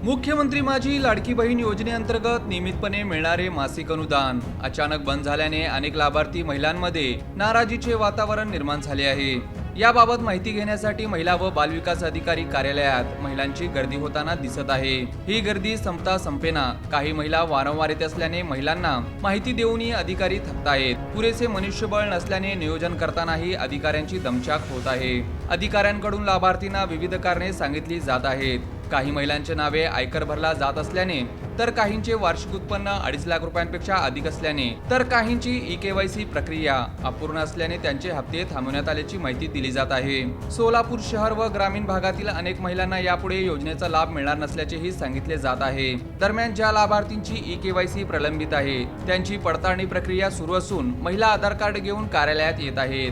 मुख्यमंत्री माझी लाडकी बहीण योजनेअंतर्गत नियमितपणे मिळणारे मासिक अनुदान अचानक बंद झाल्याने अनेक लाभार्थी महिलांमध्ये नाराजीचे वातावरण निर्माण झाले आहे। याबाबत माहिती घेण्यासाठी महिला व बालविकास अधिकारी कार्यालयात महिलांची गर्दी होताना दिसत आहे। ही गर्दी संपता संपेना काही महिला वारंवार येत असल्याने महिलांना माहिती देऊनही अधिकारी थकतायत। पुरेसे मनुष्यबळ नसल्याने नियोजन करतानाही अधिकाऱ्यांची दमछाक होत आहे। अधिकाऱ्यांकडून लाभार्थींना विविध कारणे सांगितली जात आहेत। काही महिलांचे नावे आयकर भरला जात असल्याने, तर काहींचे वार्षिक उत्पन्न 2.5 लाख रुपयांपेक्षा अधिक असल्याने, तर काहींची ई-केवायसी प्रक्रिया अपूर्ण असल्याने त्यांचे हप्ते थांबवण्यात आल्याची माहिती दिली जात आहे। सोलापूर शहर व ग्रामीण भागातील अनेक महिलांना यापुढे योजनेचा लाभ मिळणार नसल्याचेही सांगितले जात आहे। दरम्यान ज्या लाभार्थींची ई-केवायसी प्रलंबित आहे त्यांची पडताळणी प्रक्रिया सुरू असून महिला आधार कार्ड घेऊन कार्यालयात येत आहेत।